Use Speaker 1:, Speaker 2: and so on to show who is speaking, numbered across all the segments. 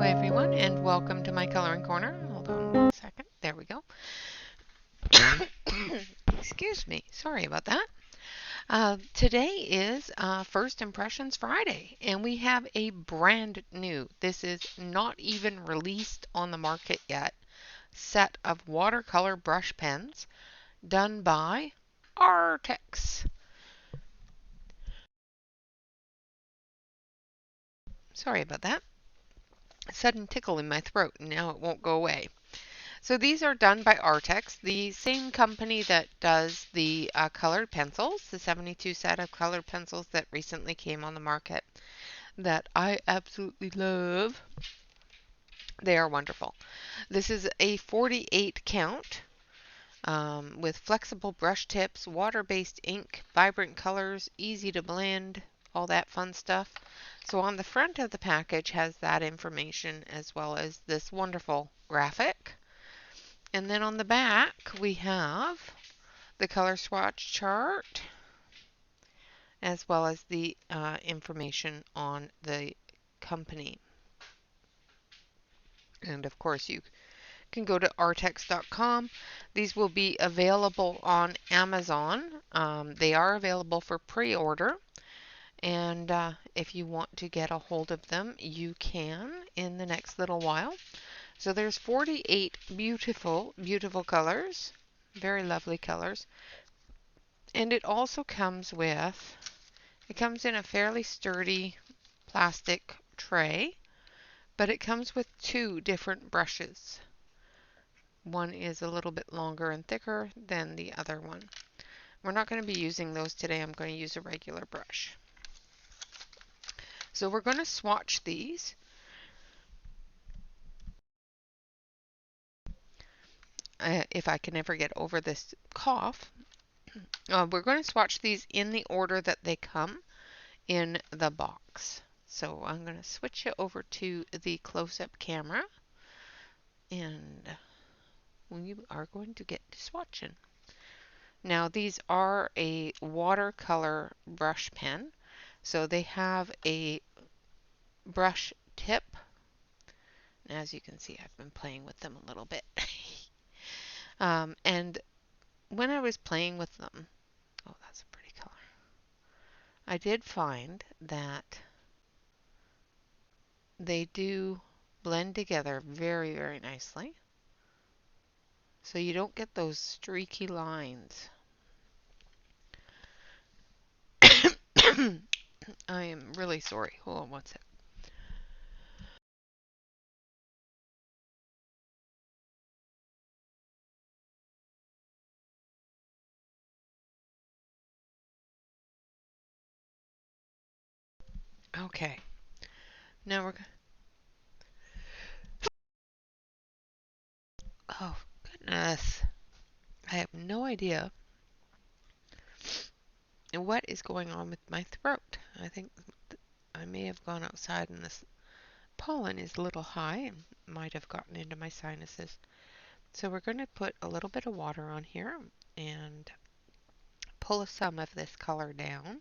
Speaker 1: everyone, and welcome to my coloring corner. Hold on one second. There we go. Excuse me. Sorry about that. Today is First Impressions Friday, and we have a brand new, this is not even released on the market yet, set of watercolor brush pens done by Arrtx. Sorry about that. A sudden tickle in my throat, and now it won't go away. So these are done by Arrtx, the same company that does the colored pencils, the 72 set of colored pencils that recently came on the market that I absolutely love. They are wonderful. This is a 48 count with flexible brush tips, water-based ink, vibrant colors, easy to blend, all that fun stuff. So on the front of the package has that information as well as this wonderful graphic. And then on the back, we have the color swatch chart, as well as the information on the company. And of course, you can go to arrtx.com. These will be available on Amazon. They are available for pre-order. And if you want to get a hold of them, you can in the next little while. So there's 48 beautiful, beautiful colors, very lovely colors. And it also comes with, it comes in a fairly sturdy plastic tray, but it comes with two different brushes. One is a little bit longer and thicker than the other one. We're not going to be using those today. I'm going to use a regular brush. So we're going to swatch these. If I can ever get over this cough. We're going to swatch these in the order that they come in the box. So I'm going to switch it over to the close-up camera, and we are going to get to swatching. Now these are a watercolor brush pen, so they have a brush tip. As you can see, I've been playing with them a little bit. And when I was playing with them, oh, that's a pretty color. I did find that they do blend together very, very nicely. So you don't get those streaky lines. I am really sorry. Hold on one sec. Okay. Now we're oh, goodness. I have no idea what is going on with my throat. I think I may have gone outside and this pollen is a little high and might have gotten into my sinuses. So we're going to put a little bit of water on here and pull some of this color down.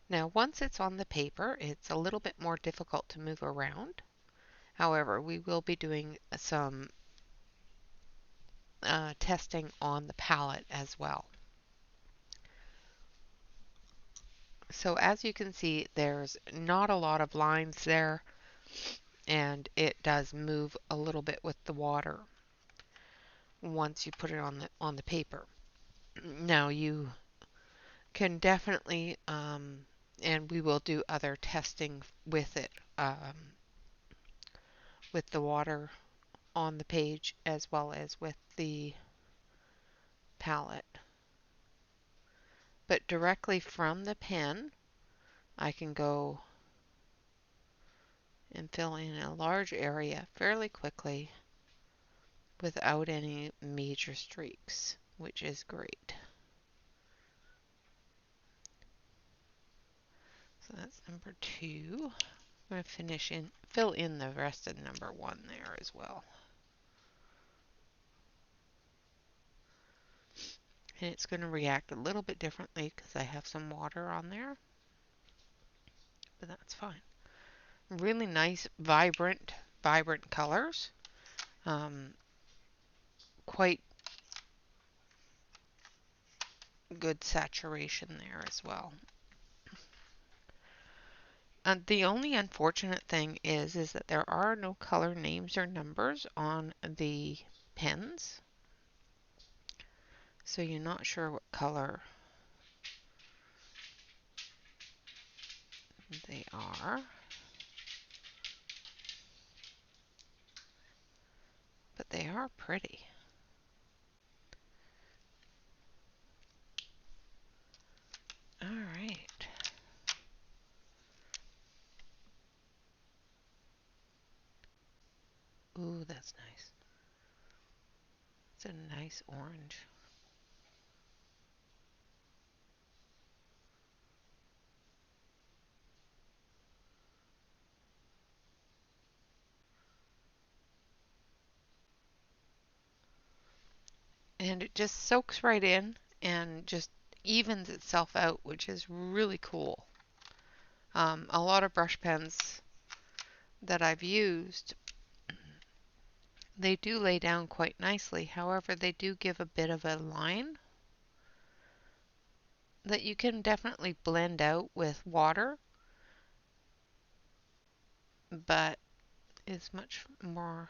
Speaker 1: Now once it's on the paper, it's a little bit more difficult to move around. However, we will be doing some testing on the palette as well. So as you can see, there's not a lot of lines there, and it does move a little bit with the water once you put it on the paper. Now you can definitely, and we will do other testing with it, with the water on the page as well as with the palette. But directly from the pen, I can go and fill in a large area fairly quickly without any major streaks, which is great. So that's number 2. I'm going to fill in the rest of number 1 there as well. And it's going to react a little bit differently because I have some water on there, but that's fine. Really nice, vibrant colors. Um, Quite good saturation there as well. The only unfortunate thing is that there are no color names or numbers on the pens, so you're not sure what color they are, but they are pretty. All right. Ooh, that's nice. It's a nice orange. And it just soaks right in and just evens itself out, which is really cool. A lot of brush pens that I've used, they do lay down quite nicely. However, they do give a bit of a line that you can definitely blend out with water, but is much more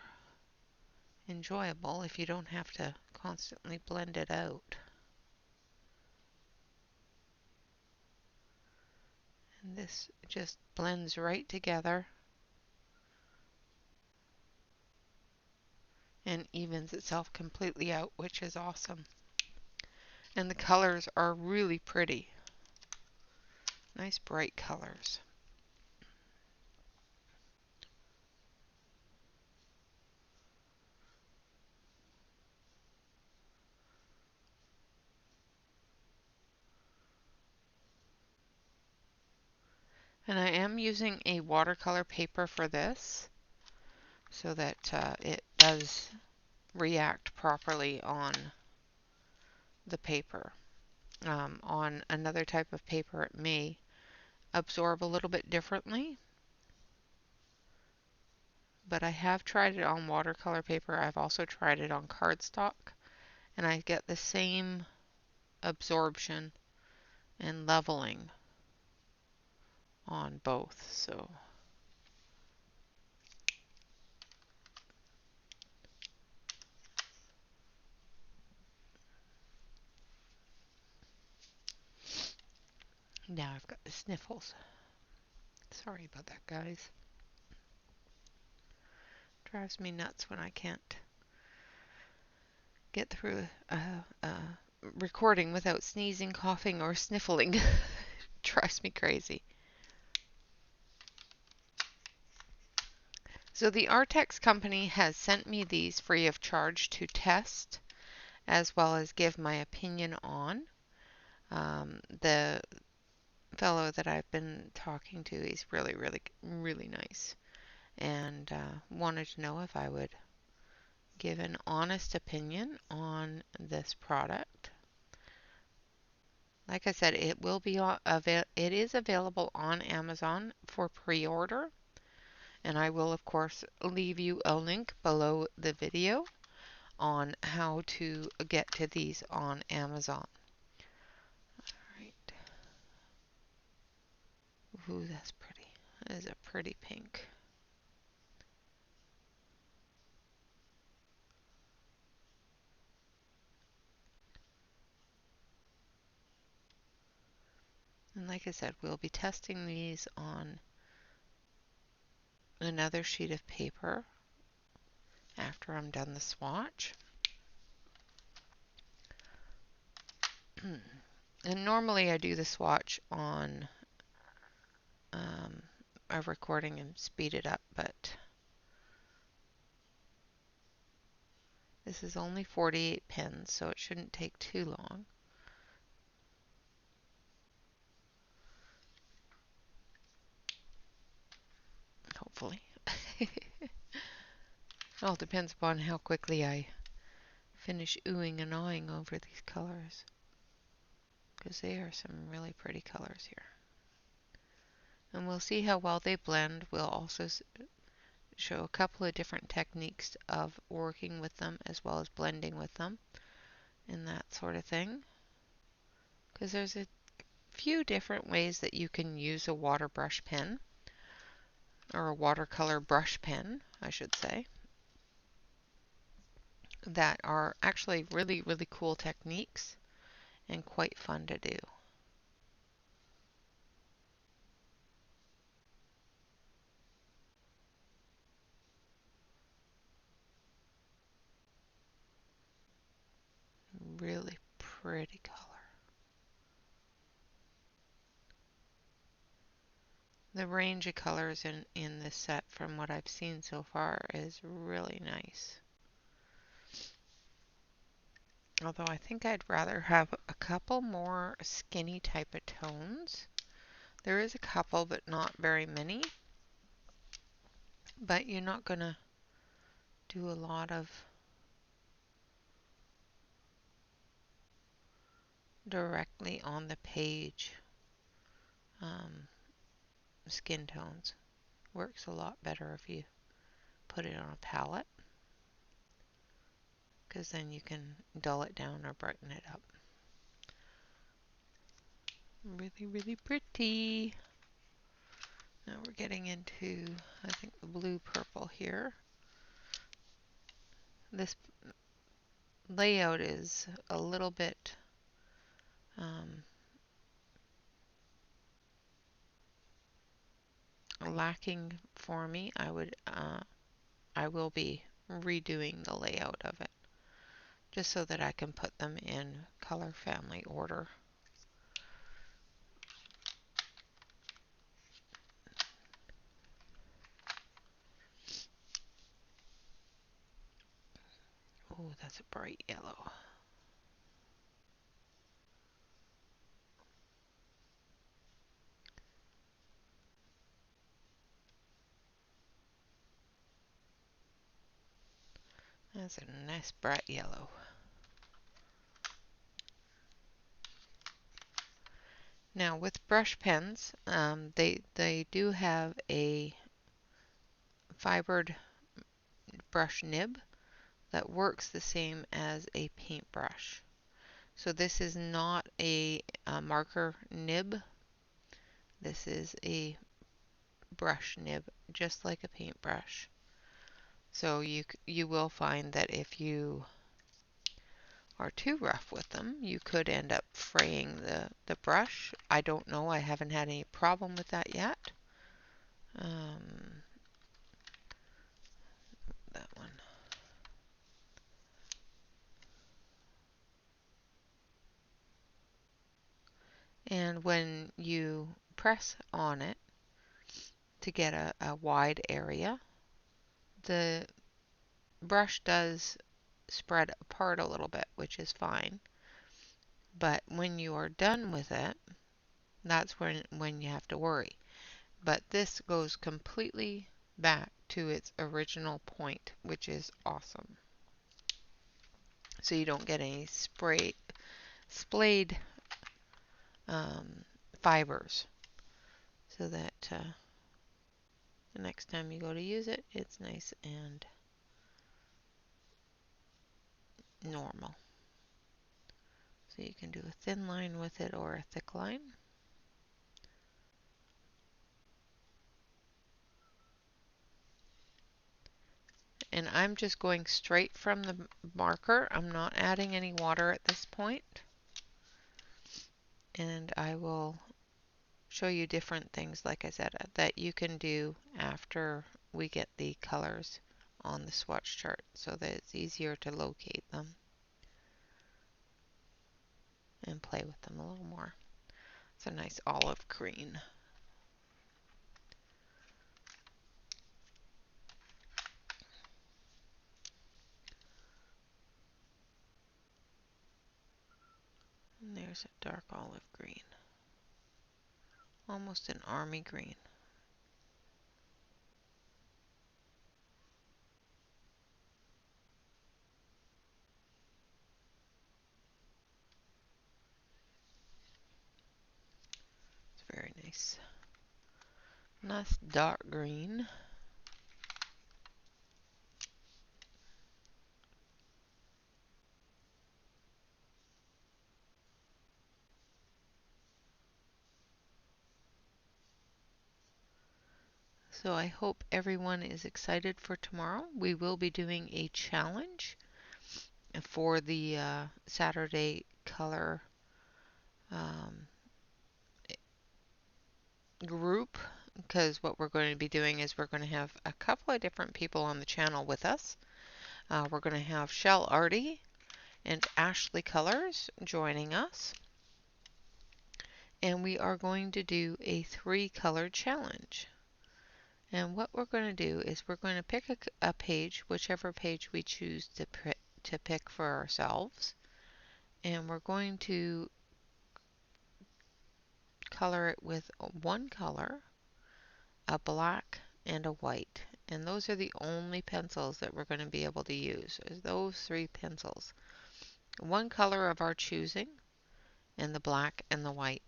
Speaker 1: enjoyable if you don't have to constantly blend it out. And this just blends right together and evens itself completely out, which is awesome. And the colors are really pretty. Nice bright colors. And I am using a watercolor paper for this so that it does react properly on the paper. On another type of paper, it may absorb a little bit differently, but I have tried it on watercolor paper. I've also tried it on cardstock, and I get the same absorption and leveling on both. So now I've got the sniffles. Sorry about that, guys. Drives me nuts when I can't get through recording without sneezing, coughing, or sniffling. Drives me crazy. So the Arrtx company has sent me these free of charge to test, as well as give my opinion on. The fellow that I've been talking to, he's really, really, really nice, and wanted to know if I would give an honest opinion on this product. Like I said, it will be it is available on Amazon for pre-order, and I will of course leave you a link below the video on how to get to these on Amazon. All right. Ooh, that's pretty. That is a pretty pink. And like I said, we'll be testing these on another sheet of paper after I'm done the swatch. And normally I do the swatch on a recording and speed it up, but this is only 48 pens, so it shouldn't take too long. Hopefully. It all depends upon how quickly I finish oohing and awing over these colors, because they are some really pretty colors here. And we'll see how well they blend. We'll also show a couple of different techniques of working with them as well as blending with them and that sort of thing. Because there's a few different ways that you can use a water brush pen, or a watercolor brush pen, I should say, that are actually really, really cool techniques and quite fun to do. Really pretty color. The range of colors in this set from what I've seen so far is really nice. Although I think I'd rather have a couple more skinny type of tones. There is a couple, but not very many. But you're not going to do a lot of directly on the page skin tones. Works a lot better if you put it on a palette, because then you can dull it down or brighten it up. Really, really pretty. Now we're getting into, I think, the blue purple here. This layout is a little bit lacking for me. I will be redoing the layout of it just so that I can put them in color family order. Oh, that's a bright yellow. That's a nice bright yellow. Now with brush pens, they do have a fibered brush nib that works the same as a paintbrush. So this is not a marker nib. This is a brush nib, just like a paintbrush. So you will find that if you are too rough with them, you could end up fraying the brush. I don't know. I haven't had any problem with that yet. That one. And when you press on it to get a wide area, the brush does spread apart a little bit, which is fine. But when you are done with it, that's when you have to worry. But this goes completely back to its original point, which is awesome. So you don't get any splayed fibers, so that the next time you go to use it, it's nice and normal. So you can do a thin line with it or a thick line. And I'm just going straight from the marker. I'm not adding any water at this point. And I will show you different things, like I said, that you can do after we get the colors on the swatch chart so that it's easier to locate them and play with them a little more. It's a nice olive green. And there's a dark olive green. Almost an army green. It's very nice. Nice dark green. So I hope everyone is excited for tomorrow. We will be doing a challenge for the Saturday color um, group, because what we're going to be doing is we're going to have a couple of different people on the channel with us. We're going to have Shell Arty and Ashley Colors joining us, and we are going to do a 3-color challenge. And what we're going to do is we're going to pick a page, whichever page we choose to pick for ourselves, and we're going to color it with one color, a black, and a white. And those are the only pencils that we're going to be able to use, is those 3 pencils. One color of our choosing, and the black and the white.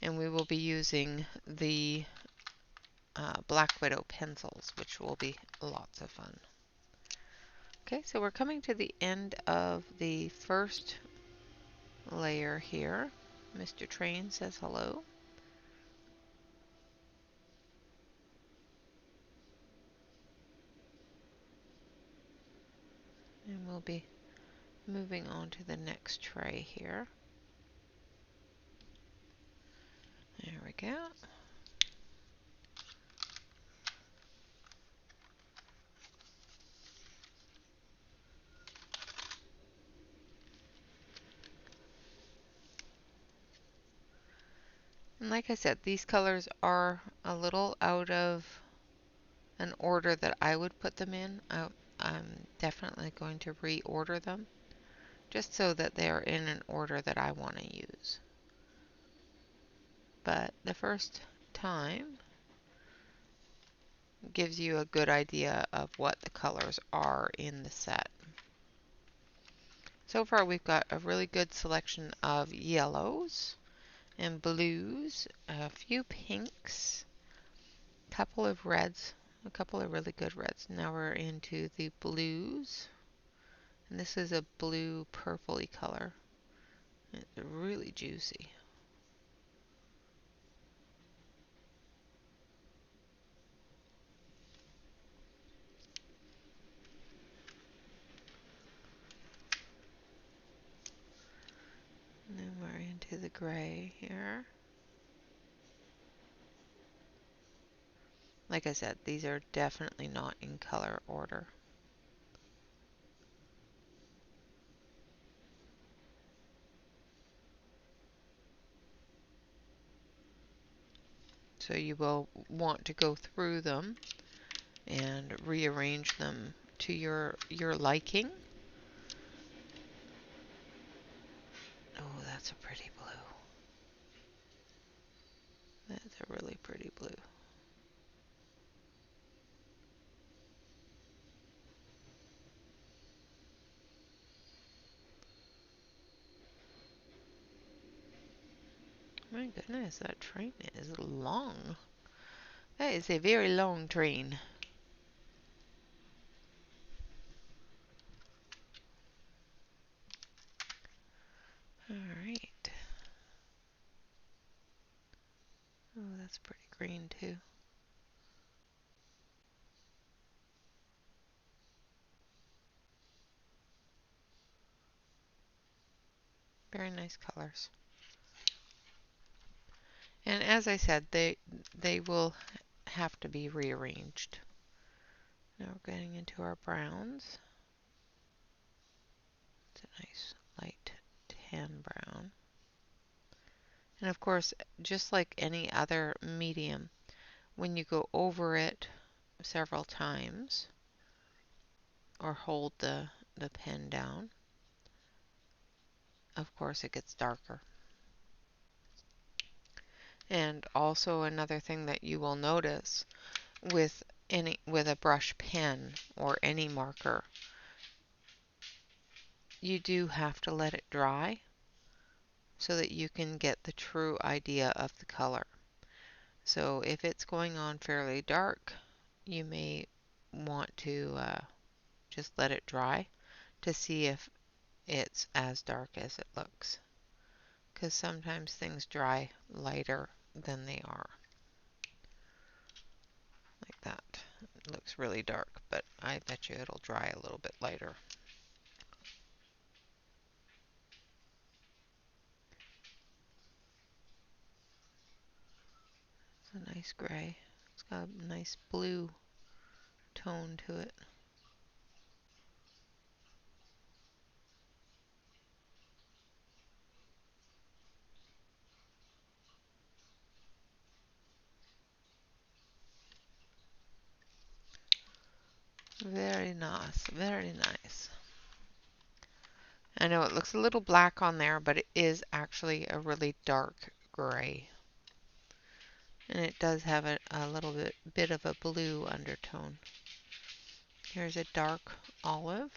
Speaker 1: And we will be using the Black Widow pencils, which will be lots of fun. Okay, so we're coming to the end of the first layer here. Mr. Train says hello. And we'll be moving on to the next tray here. There we go. And like I said, these colors are a little out of an order that I would put them in. I'm definitely going to reorder them, just so that they're in an order that I want to use. But the first time gives you a good idea of what the colors are in the set. So far we've got a really good selection of yellows and blues, a few pinks, a couple of reds, a couple of really good reds. Now we're into the blues, and this is a blue purpley color. It's really juicy. And then we're into the gray here. Like I said, these are definitely not in color order. So you will want to go through them and rearrange them to your liking. Oh, that's a pretty blue. That's a really pretty blue. My goodness, that train is long. That is a very long train. Alright. Oh, that's pretty green too. Very nice colors. And as I said, they will have to be rearranged. Now we're getting into our browns. It's a nice light tan brown. And of course, just like any other medium, when you go over it several times or hold the pen down, of course it gets darker. And also another thing that you will notice with a brush pen or any marker, you do have to let it dry so that you can get the true idea of the color. So if it's going on fairly dark, you may want to just let it dry to see if it's as dark as it looks. Because sometimes things dry lighter than they are. Like that. It looks really dark, but I bet you it'll dry a little bit lighter. It's a nice gray. It's got a nice blue tone to it. Very nice, very nice. I know it looks a little black on there, but it is actually a really dark gray. And it does have a little bit of a blue undertone. Here's a dark olive.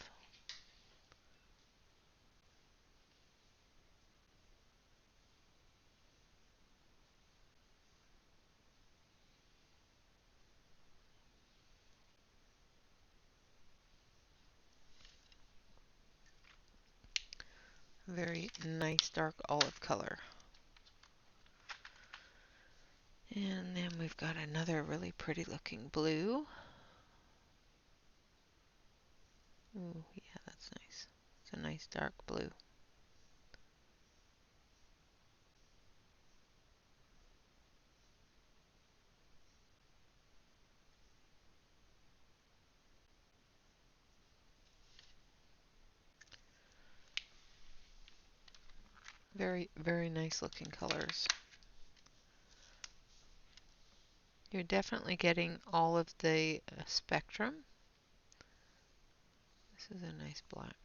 Speaker 1: Very nice dark olive color. And then we've got another really pretty looking blue. Ooh, yeah, that's nice. It's a nice dark blue. Very, very nice looking colors. You're definitely getting all of the spectrum. This is a nice black.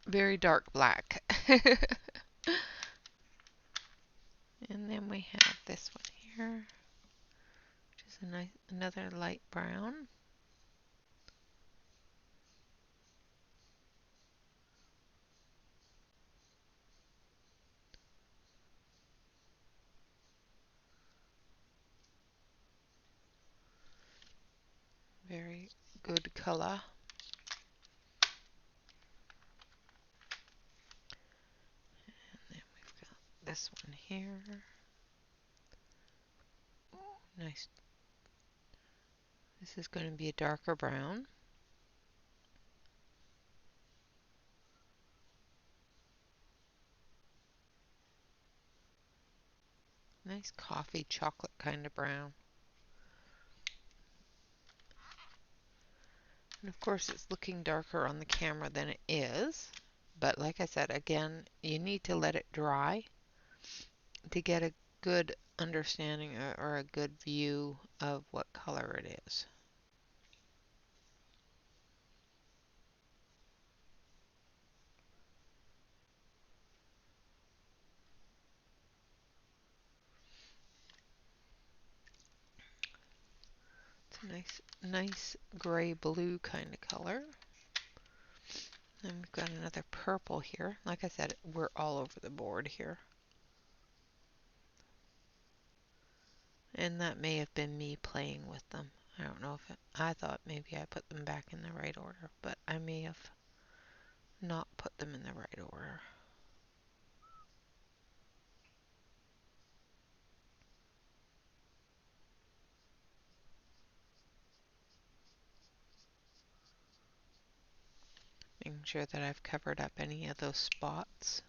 Speaker 1: Very dark black. And then we have this one here, which is a nice, another light brown. Very good color. And then we've got this one here. Nice. This is going to be a darker brown. Nice coffee chocolate kind of brown. And of course it's looking darker on the camera than it is. But like I said, again, you need to let it dry to get a good understanding or a good view of what color it is. It's a nice gray blue kind of color. And we've got another purple here. Like I said, we're all over the board here. And that may have been me playing with them. I don't know if I thought maybe I put them back in the right order, but I may have not put them in the right order. Making sure that I've covered up any of those spots.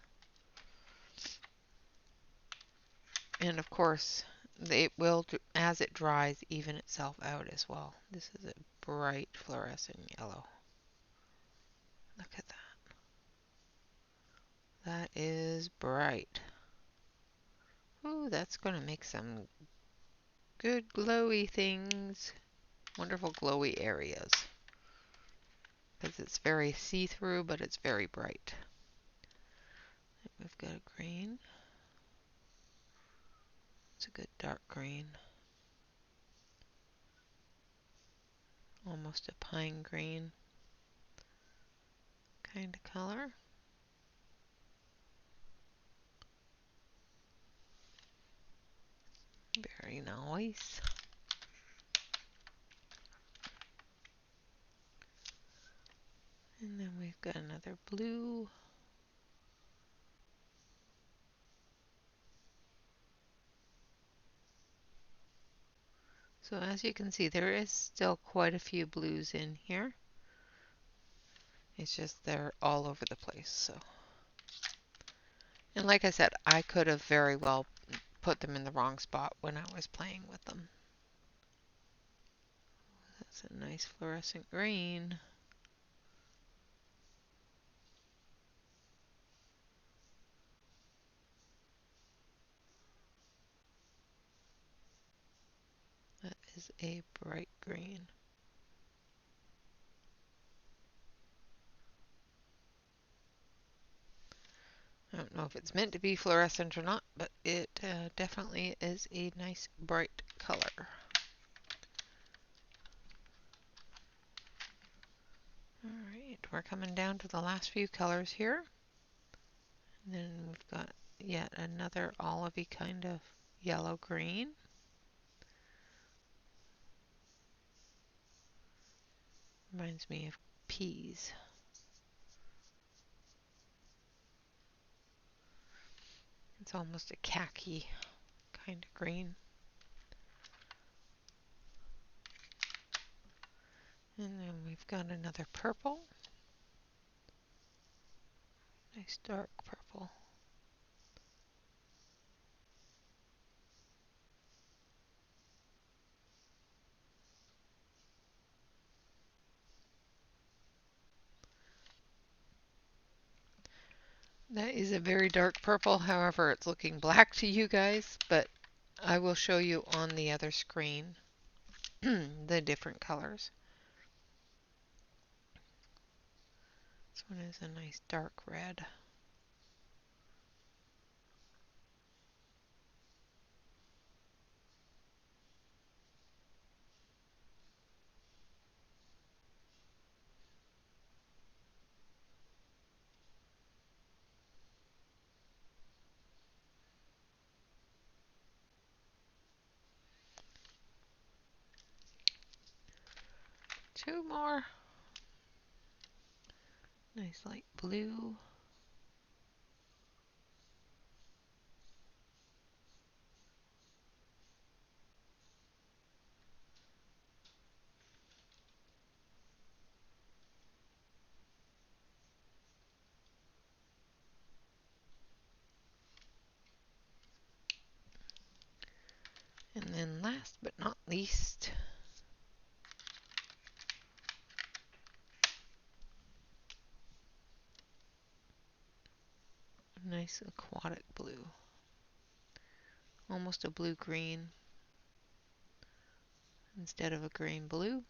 Speaker 1: And of course, it will, as it dries, even itself out as well. This is a bright fluorescent yellow. Look at that. That is bright. Ooh, that's going to make some good glowy things. Wonderful glowy areas. Because it's very see-through, but it's very bright. We've got a green. That's a good dark green. Almost a pine green kind of color. Very nice. And then we've got another blue. So as you can see, there is still quite a few blues in here. It's just they're all over the place. So, and like I said, I could have very well put them in the wrong spot when I was playing with them. That's a nice fluorescent green. That is a bright green. I don't know if it's meant to be fluorescent or not, but it definitely is a nice bright color. Alright, we're coming down to the last few colors here. And then we've got yet another olivey kind of yellow green. Reminds me of peas. It's almost a khaki kind of green. And then we've got another purple. Nice dark purple. That is a very dark purple, however it's looking black to you guys, but I will show you on the other screen the different colors. This one is a nice dark red. Two more. Nice light blue. And then last but not least, a nice aquatic blue. Almost a blue-green instead of a green-blue.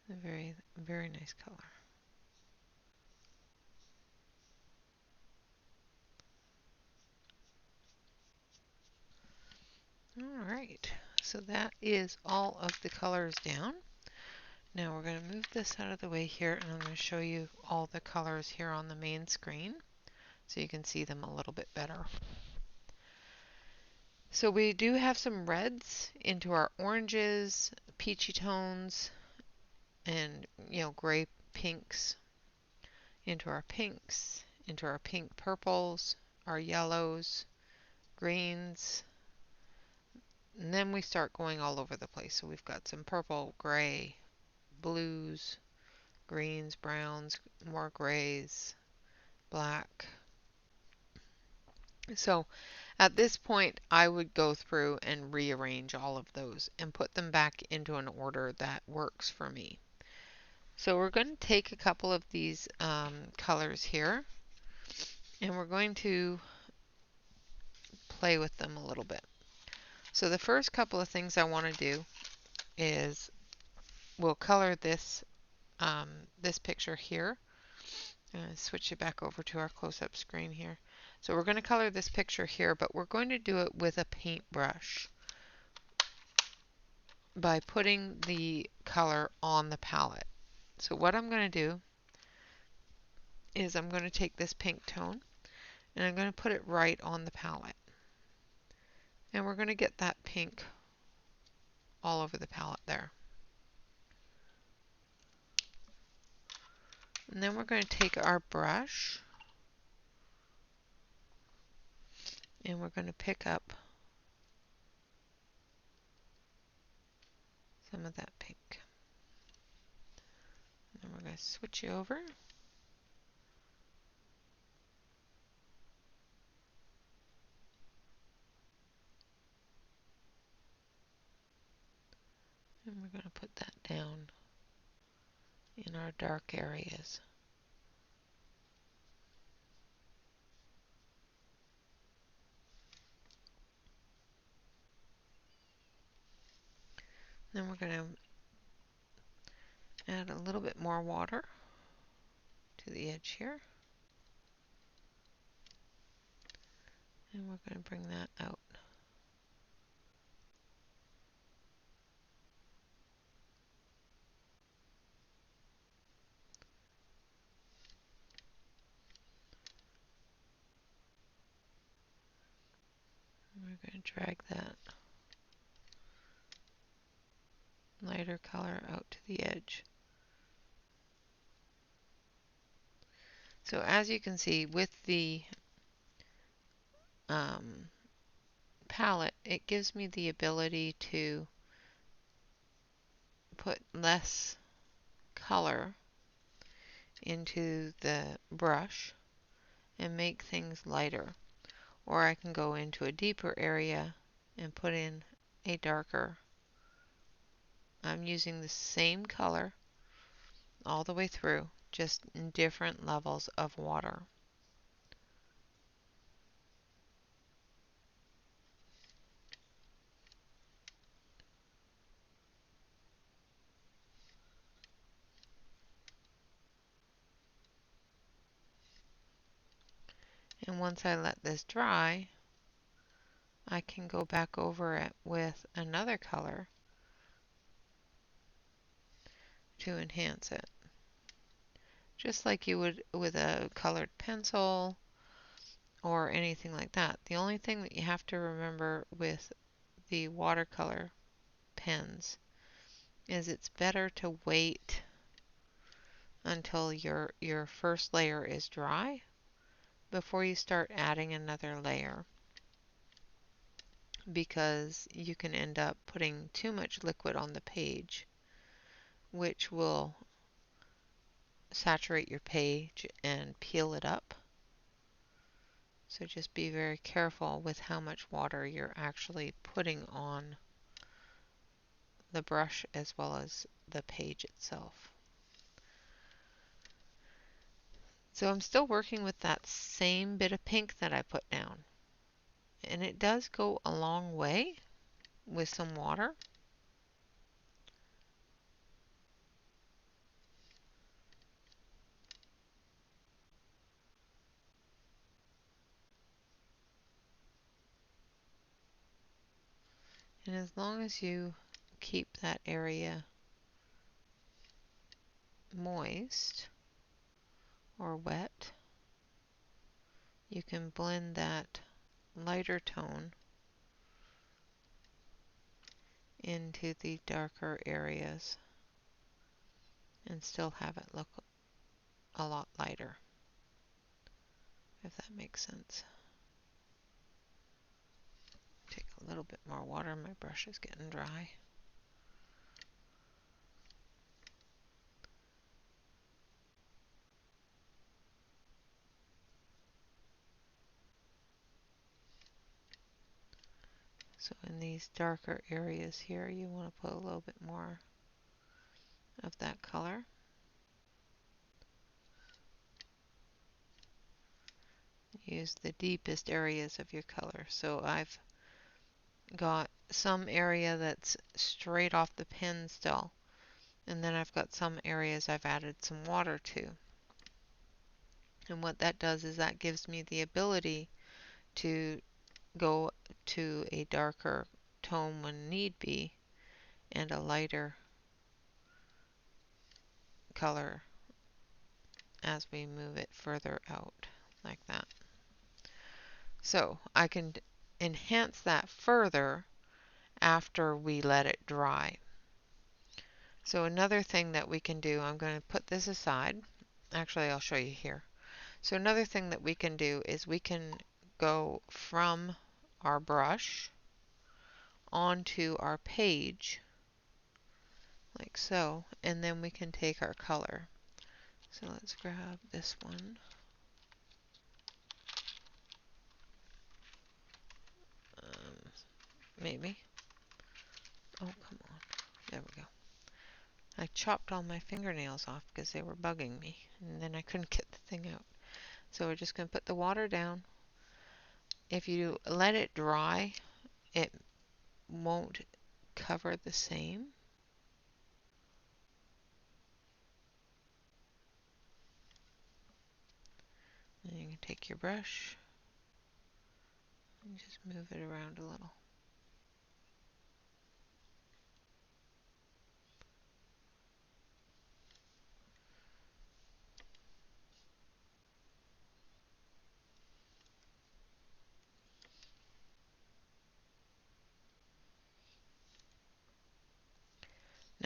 Speaker 1: A very, very nice color. Alright, so that is all of the colors down. Now we're going to move this out of the way here, and I'm going to show you all the colors here on the main screen so you can see them a little bit better. So we do have some reds into our oranges, peachy tones, and gray pinks, into our pink purples, our yellows, greens, and then we start going all over the place. So we've got some purple, gray, blues, greens, browns, more grays, black. So at this point, I would go through and rearrange all of those and put them back into an order that works for me. So we're going to take a couple of these colors here, and we're going to play with them a little bit. So the first couple of things I want to do is we'll color this this picture here. Switch it back over to our close-up screen here. So we're going to color this picture here, but we're going to do it with a paintbrush by putting the color on the palette. So what I'm going to do is I'm going to take this pink tone and I'm going to put it right on the palette. And we're going to get that pink all over the palette there. And then we're going to take our brush and we're going to pick up some of that pink. And we're going to switch it over. And we're going to put that down in our dark areas. Then we're going to add a little bit more water to the edge here. And we're going to bring that out. We're going to drag that lighter color out to the edge. So as you can see with the palette, it gives me the ability to put less color into the brush and make things lighter. Or I can go into a deeper area and put in a darker. I'm using the same color all the way through, just in different levels of water. And once I let this dry, I can go back over it with another color to enhance it. Just like you would with a colored pencil or anything like that. The only thing that you have to remember with the watercolor pens is it's better to wait until your first layer is dry before you start adding another layer, because you can end up putting too much liquid on the page, which will saturate your page and peel it up. So just be very careful with how much water you're actually putting on the brush as well as the page itself. So I'm still working with that same bit of pink that I put down. And it does go a long way with some water. And as long as you keep that area moist or wet, you can blend that lighter tone into the darker areas and still have it look a lot lighter, if that makes sense. Take a little bit more water, my brush is getting dry. So in these darker areas here, you want to put a little bit more of that color. Use the deepest areas of your color. So I've got some area that's straight off the pen still, and then I've got some areas I've added some water to. And what that does is that gives me the ability to go to a darker tone when need be and a lighter color as we move it further out like that. So I can enhance that further after we let it dry. So another thing that we can do, I'm going to put this aside. Actually, I'll show you here. So another thing that we can do is we can go from our brush onto our page like so, and then we can take our color. So let's grab this one. Maybe. Oh, come on. There we go. I chopped all my fingernails off because they were bugging me, and then I couldn't get the thing out. So we're just going to put the water down. If you let it dry, it won't cover the same. And you can take your brush and just move it around a little.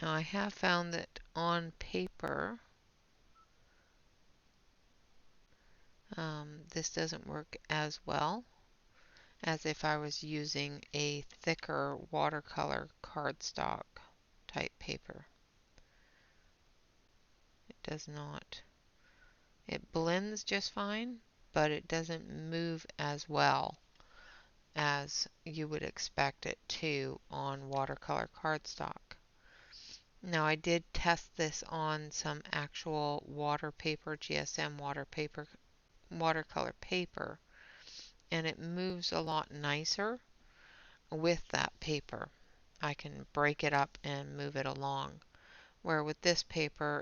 Speaker 1: Now I have found that on paper, this doesn't work as well as if I was using a thicker watercolor cardstock type paper. It does not. It blends just fine, but it doesn't move as well as you would expect it to on watercolor cardstock. Now I did test this on some actual water paper, GSM watercolor paper, and it moves a lot nicer with that paper. I can break it up and move it along. Where with this paper,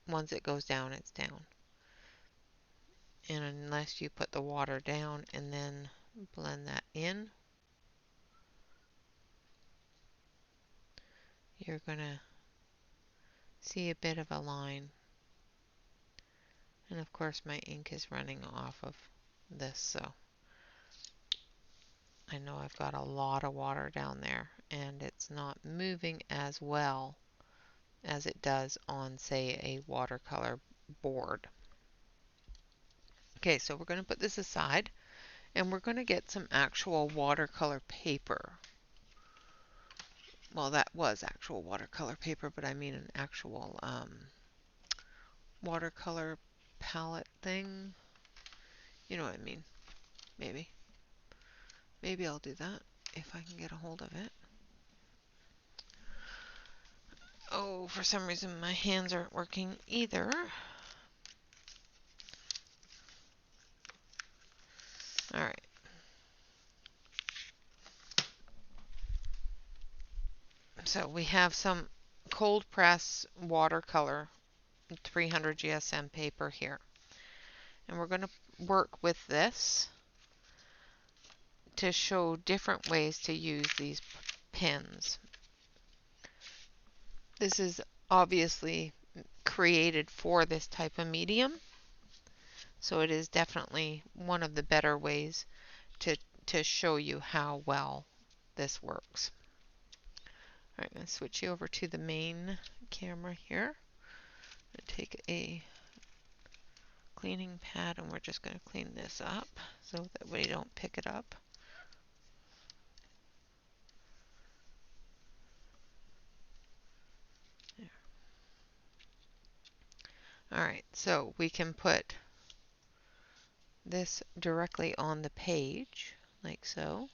Speaker 1: once it goes down, it's down. And unless you put the water down and then blend that in, you're going to see a bit of a line. And of course my ink is running off of this, so I know I've got a lot of water down there and it's not moving as well as it does on, say, a watercolor board. Okay, so we're going to put this aside and we're going to get some actual watercolor paper. Well, that was actual watercolor paper, but I mean an actual watercolor palette thing. You know what I mean. Maybe. Maybe I'll do that if I can get a hold of it. Oh, for some reason my hands aren't working either. Alright. So we have some cold press watercolor 300 GSM paper here. And we're going to work with this to show different ways to use these pens. This is obviously created for this type of medium, so it is definitely one of the better ways to show you how well this works. Alright, I'm going to switch you over to the main camera here. I'm going to take a cleaning pad and we're just going to clean this up so that we don't pick it up. Alright, so we can put this directly on the page, like so.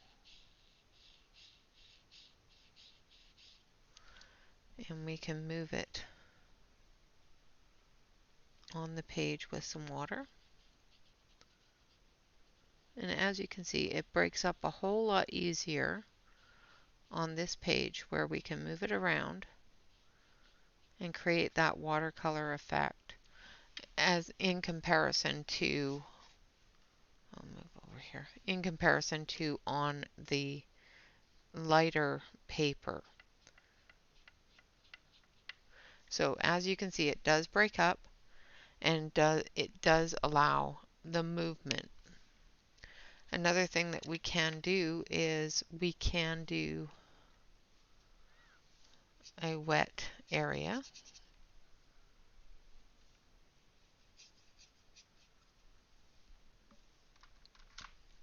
Speaker 1: And we can move it on the page with some water. And as you can see, it breaks up a whole lot easier on this page where we can move it around and create that watercolor effect. as in comparison to, I'll move over here, in comparison to on the lighter paper. So as you can see, it does break up, and it does allow the movement. Another thing that we can do is we can do a wet area.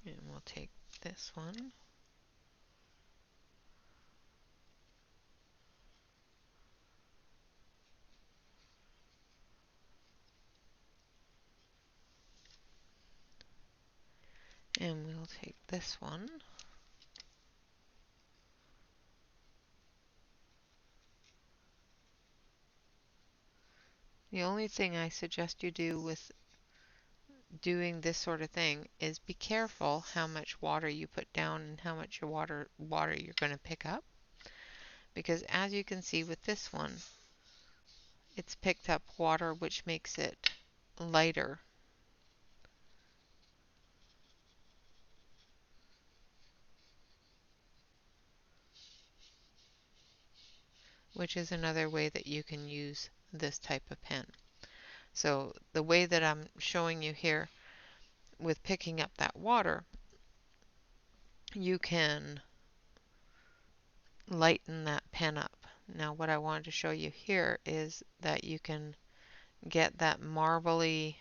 Speaker 1: And we'll take this one. And we'll take this one. The only thing I suggest you do with doing this sort of thing is be careful how much water you put down and how much water you're going to pick up. Because as you can see with this one, it's picked up water, which makes it lighter. Which is another way that you can use this type of pen. So the way that I'm showing you here with picking up that water, you can lighten that pen up. Now what I wanted to show you here is that you can get that marbly,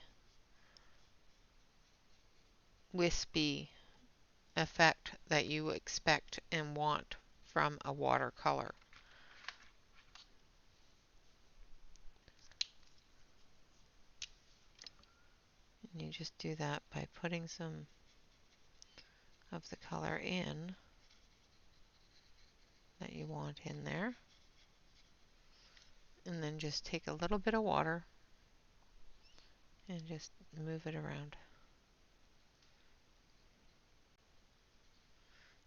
Speaker 1: wispy effect that you expect and want from a watercolor. And you just do that by putting some of the color in that you want in there, and then just take a little bit of water and just move it around.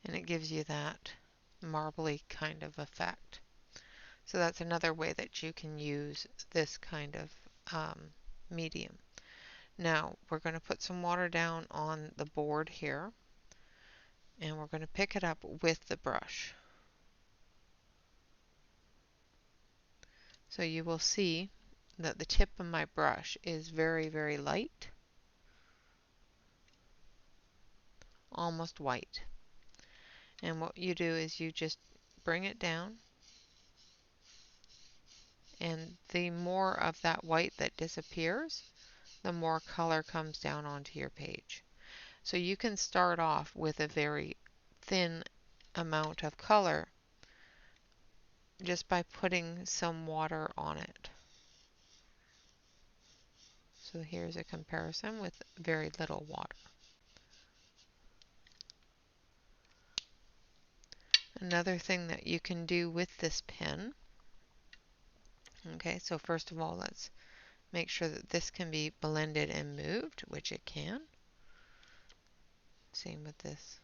Speaker 1: And it gives you that marbly kind of effect. So that's another way that you can use this kind of medium. Now we're going to put some water down on the board here, and we're going to pick it up with the brush. So you will see that the tip of my brush is very, very light, almost white. And what you do is you just bring it down, and the more of that white that disappears, the more color comes down onto your page. So you can start off with a very thin amount of color just by putting some water on it. So here's a comparison with very little water. Another thing that you can do with this pen, okay, so first of all, let's make sure that this can be blended and moved, which it can. Same with this.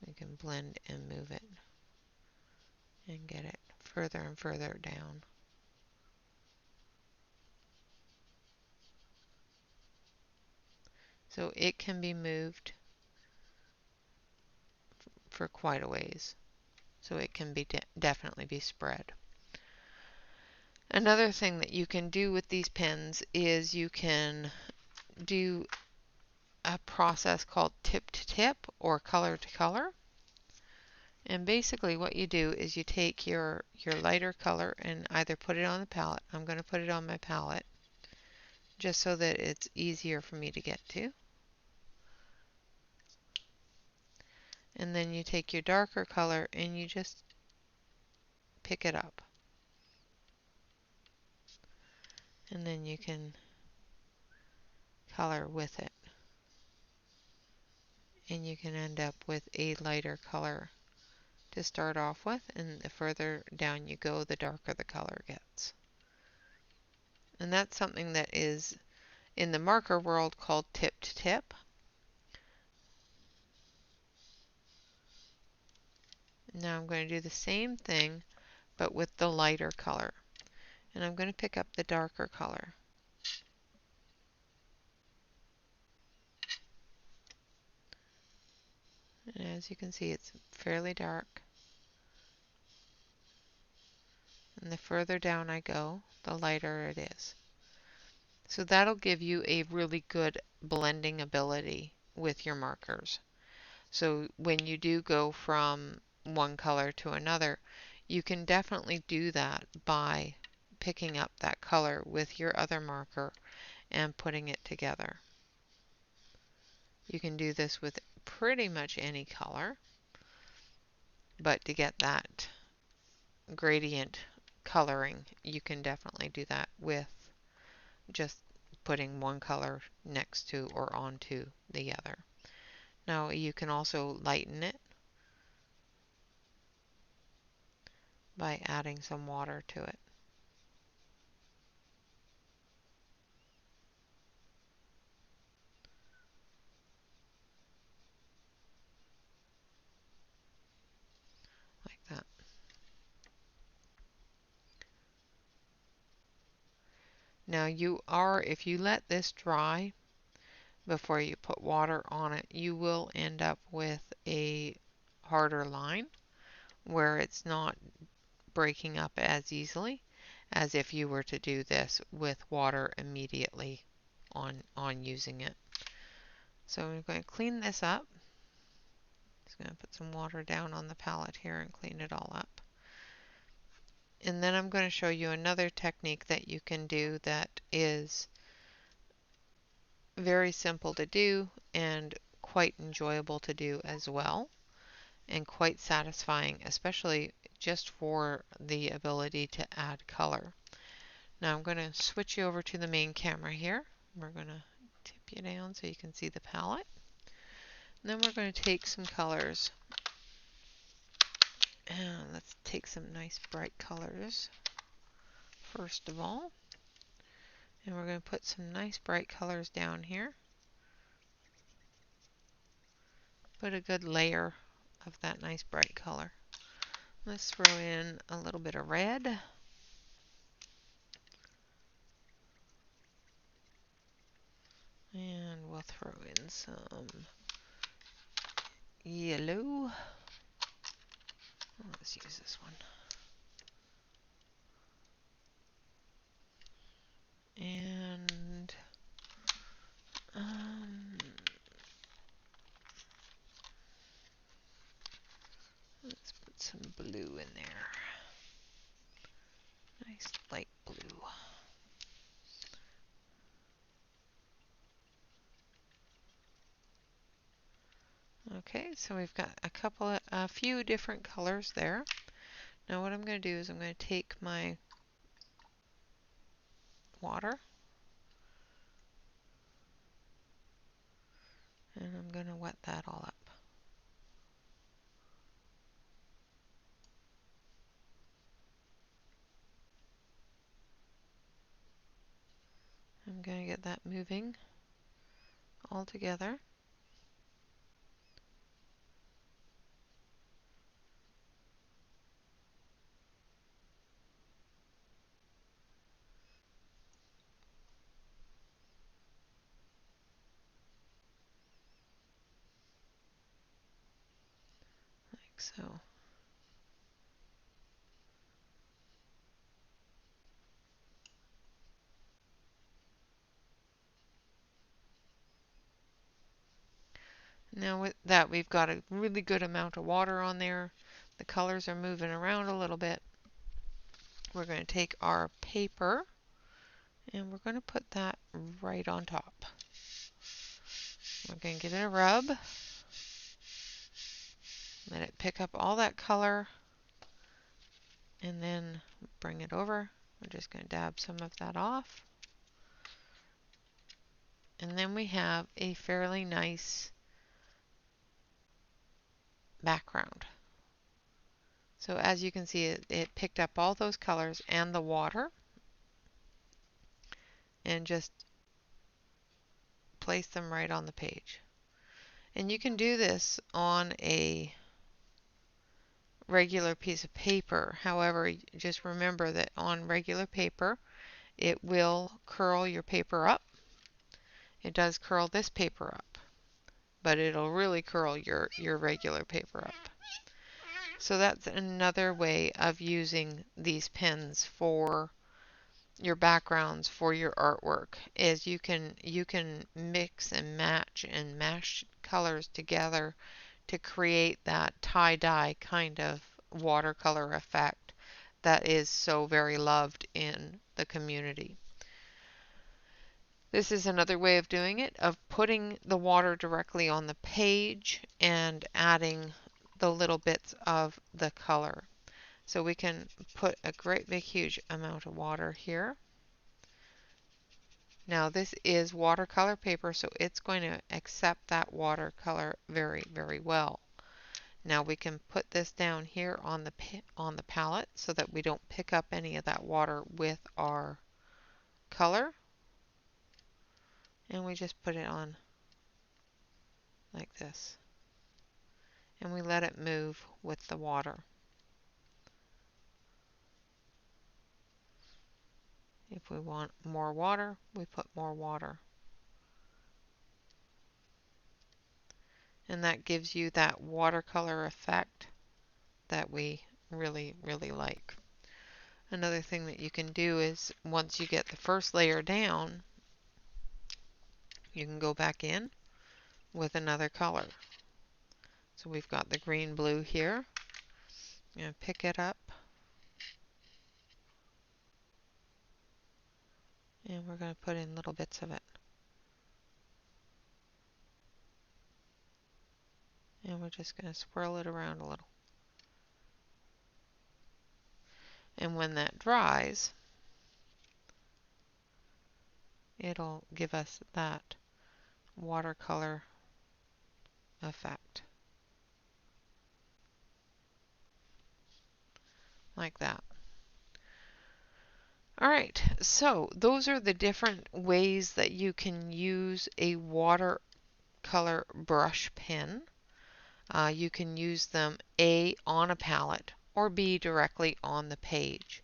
Speaker 1: We can blend and move it and get it further and further down. So it can be moved for quite a ways. So it can be definitely be spread. Another thing that you can do with these pens is you can do a process called tip to tip or color to color. And basically what you do is you take your lighter color and either put it on the palette. I'm going to put it on my palette just so that it's easier for me to get to. And then you take your darker color and you just pick it up. And then you can color with it. And you can end up with a lighter color to start off with, and the further down you go, the darker the color gets. And that's something that is in the marker world called tip to tip. Now I'm going to do the same thing but with the lighter color. And I'm going to pick up the darker color. And as you can see, it's fairly dark. And the further down I go, the lighter it is. So that'll give you a really good blending ability with your markers. So when you do go from one color to another, you can definitely do that by picking up that color with your other marker and putting it together. You can do this with pretty much any color, but to get that gradient coloring, you can definitely do that with just putting one color next to or onto the other. Now you can also lighten it by adding some water to it. Like that. Now if you let this dry before you put water on it, you will end up with a harder line where it's not breaking up as easily as if you were to do this with water immediately on using it. So I'm going to clean this up. Just going to put some water down on the palette here and clean it all up. And then I'm going to show you another technique that you can do that is very simple to do and quite enjoyable to do as well, and quite satisfying, especially just for the ability to add color. Now I'm going to switch you over to the main camera here. We're going to tip you down so you can see the palette. And then we're going to take some colors. And let's take some nice bright colors first of all. And we're going to put some nice bright colors down here. Put a good layer of that nice bright color. Let's throw in a little bit of red. And we'll throw in some yellow. Let's use this one. And let's put some blue in there. Nice light blue. Okay, so we've got a few different colors there. Now what I'm going to do is I'm going to take my water and I'm going to wet that all up. I'm going to get that moving all together. Like so. Now with that, we've got a really good amount of water on there. The colors are moving around a little bit. We're going to take our paper and we're going to put that right on top. We're going to give it a rub. Let it pick up all that color and then bring it over. We're just going to dab some of that off. And then we have a fairly nice background. So as you can see, it picked up all those colors and the water and just place them right on the page. And you can do this on a regular piece of paper. However, just remember that on regular paper, it will curl your paper up. It does curl this paper up, but it'll really curl your regular paper up. So that's another way of using these pens for your backgrounds, for your artwork, is you can mix and match and mash colors together to create that tie-dye kind of watercolor effect that is so very loved in the community. This is another way of doing it, of putting the water directly on the page and adding the little bits of the color. So we can put a great big huge amount of water here. Now this is watercolor paper, so it's going to accept that watercolor very, very well. Now we can put this down here on the palette so that we don't pick up any of that water with our color. And we just put it on like this. And we let it move with the water. If we want more water, we put more water. And that gives you that watercolor effect that we really, really like. Another thing that you can do is once you get the first layer down, you can go back in with another color. So we've got the green blue here. I'm going to pick it up and we're going to put in little bits of it. And we're just going to swirl it around a little. And when that dries, it'll give us that watercolor effect. Like that. Alright, so those are the different ways that you can use a watercolor brush pen. You can use them A, on a palette, or B, directly on the page.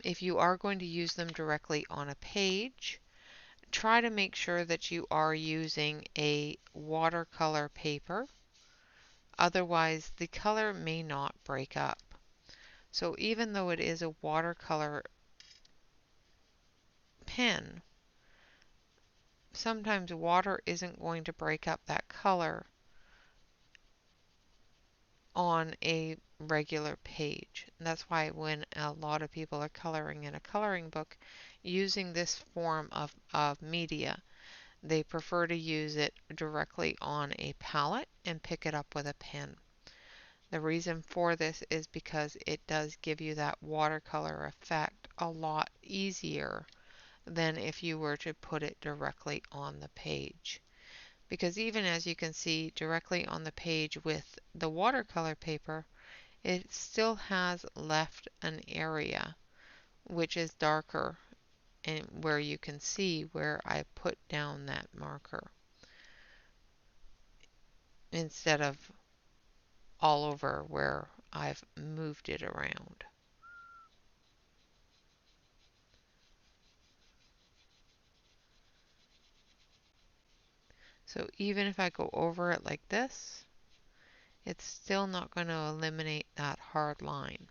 Speaker 1: If you are going to use them directly on a page, try to make sure that you are using a watercolor paper. Otherwise, the color may not break up. So even though it is a watercolor pen, sometimes water isn't going to break up that color on a regular page. And that's why when a lot of people are coloring in a coloring book using this form of media, they prefer to use it directly on a palette and pick it up with a pen. The reason for this is because it does give you that watercolor effect a lot easier than if you were to put it directly on the page. Because even as you can see directly on the page with the watercolor paper, it still has left an area which is darker and where you can see where I put down that marker instead of all over where I've moved it around. So even if I go over it like this, it's still not going to eliminate that hard line.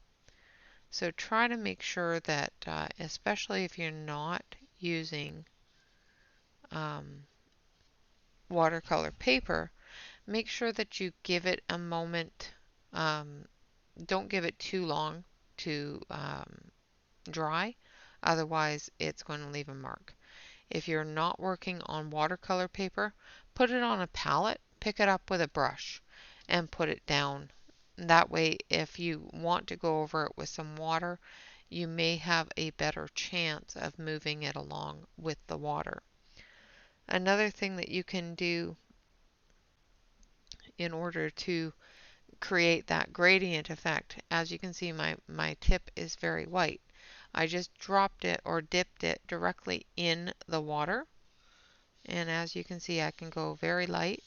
Speaker 1: So try to make sure that, especially if you're not using watercolor paper, make sure that you give it a moment. Don't give it too long to dry, otherwise it's going to leave a mark. If you're not working on watercolor paper, put it on a palette, pick it up with a brush, and put it down. That way, if you want to go over it with some water, you may have a better chance of moving it along with the water. Another thing that you can do in order to create that gradient effect, as you can see my tip is very white. I just dropped it or dipped it directly in the water, and as you can see I can go very light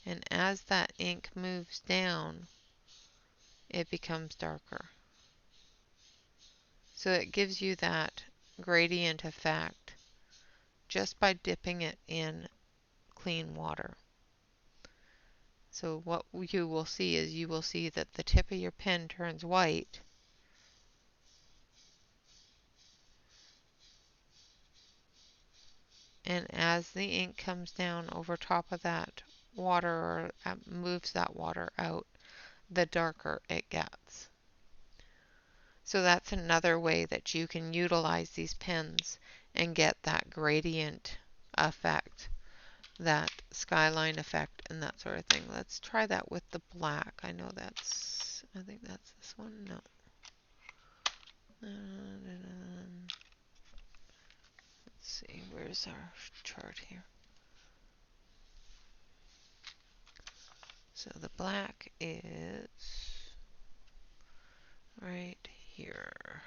Speaker 1: And as that ink moves down, it becomes darker. So it gives you that gradient effect just by dipping it in clean water. So what you will see is you will see that the tip of your pen turns white, and as the ink comes down over top of that water, or moves that water out, the darker it gets. So that's another way that you can utilize these pens and get that gradient effect, that skyline effect, and that sort of thing. Let's try that with the black. I think that's this one. No. Let's see, where's our chart here? So the black is right here.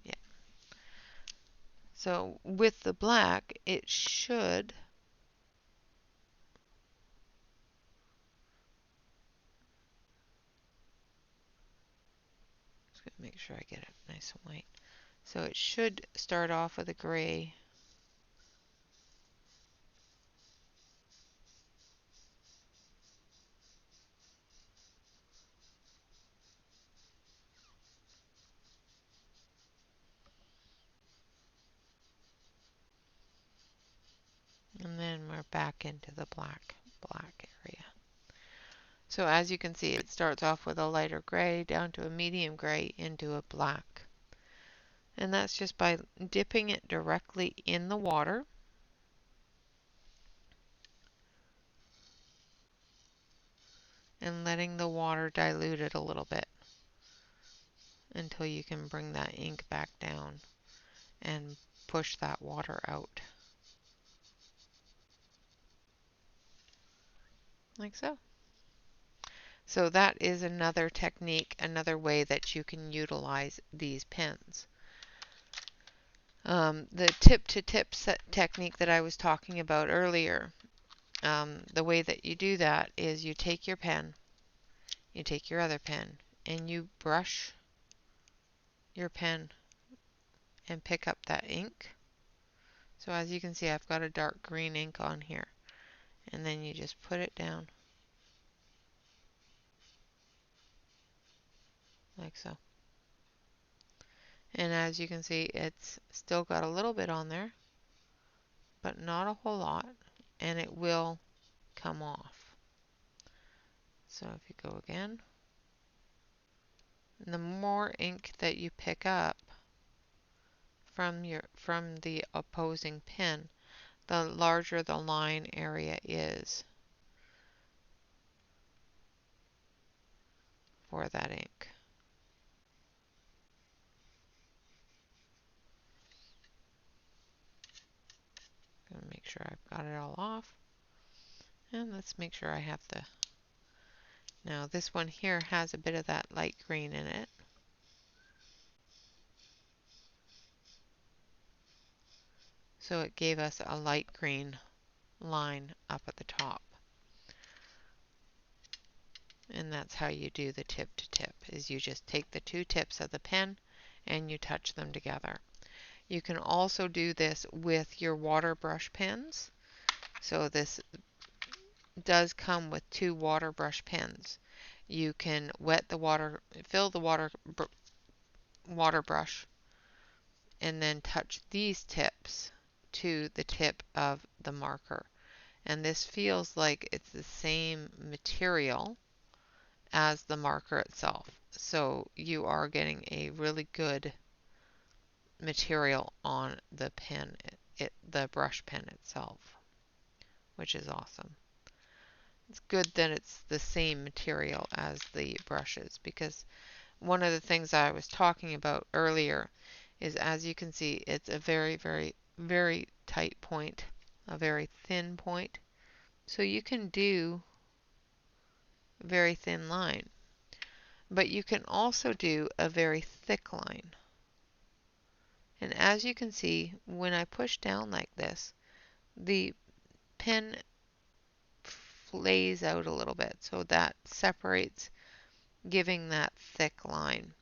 Speaker 1: Yeah. So with the black, it should just gonna make sure I get it nice and white. So it should start off with a gray. And then we're back into the black area. So as you can see, it starts off with a lighter gray down to a medium gray into a black. And that's just by dipping it directly in the water. And letting the water dilute it a little bit until you can bring that ink back down and push that water out. Like so. So that is another technique, another way that you can utilize these pens. The tip-to-tip technique that I was talking about earlier, the way that you do that is you take your pen, you take your other pen, and you brush your pen and pick up that ink. So as you can see, I've got a dark green ink on here. And then you just put it down like so. And as you can see, it's still got a little bit on there, but not a whole lot, and it will come off. So if you go again, and the more ink that you pick up from the opposing pen, the larger the line area is for that ink. Gonna make sure I've got it all off. And let's make sure I have the... Now this one here has a bit of that light green in it. So it gave us a light green line up at the top. And that's how you do the tip to tip, is you just take the two tips of the pen and you touch them together. You can also do this with your water brush pens. So this does come with two water brush pens. You can wet the water, fill the water brush, and then touch these tips to the tip of the marker. And this feels like it's the same material as the marker itself. So you are getting a really good material on the pen, the brush pen itself, which is awesome. It's good that it's the same material as the brushes, because one of the things I was talking about earlier is, as you can see, it's a very, very, very tight point, a very thin point. So you can do a very thin line, but you can also do a very thick line. And as you can see, when I push down like this, the pen flays out a little bit, so that separates, giving that thick line.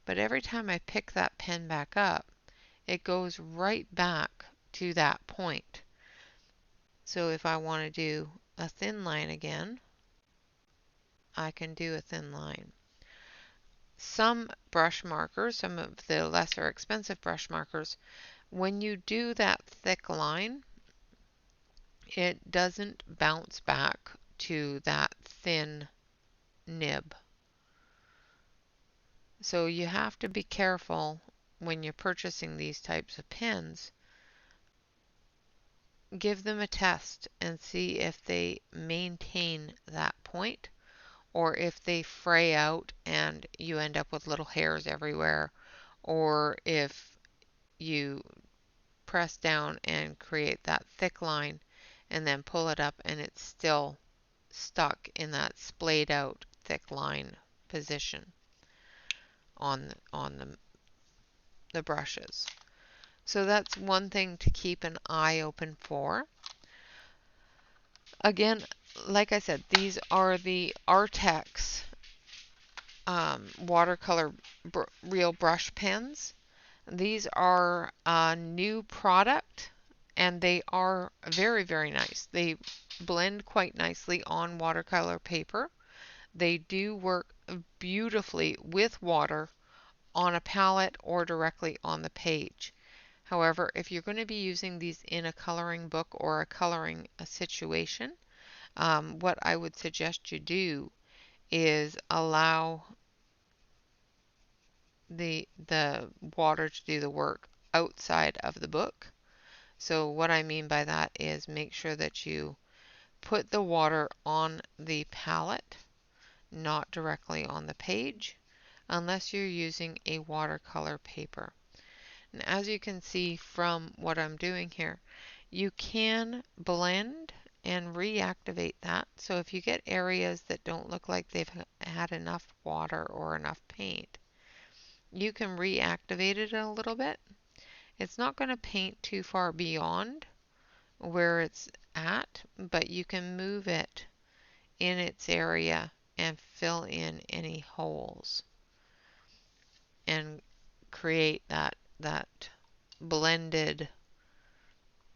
Speaker 1: But every time I pick that pen back up, it goes right back to that point. So if I want to do a thin line again, I can do a thin line. Some brush markers, some of the lesser expensive brush markers, when you do that thick line, it doesn't bounce back to that thin nib. So you have to be careful when you're purchasing these types of pens. Give them a test and see if they maintain that point, or if they fray out and you end up with little hairs everywhere, or if you press down and create that thick line and then pull it up and it's still stuck in that splayed out thick line position on the brushes. So that's one thing to keep an eye open for. Again, like I said, these are the Arrtx watercolor real brush pens. These are a new product and they are very, very nice. They blend quite nicely on watercolor paper. They do work beautifully with water on a palette or directly on the page. However, if you're going to be using these in a coloring book or a coloring situation, what I would suggest you do is allow the water to do the work outside of the book. So what I mean by that is make sure that you put the water on the palette, not directly on the page, unless you're using a watercolor paper. And as you can see from what I'm doing here, you can blend and reactivate that. So if you get areas that don't look like they've had enough water or enough paint, you can reactivate it a little bit. It's not going to paint too far beyond where it's at, but you can move it in its area and fill in any holes and create that blended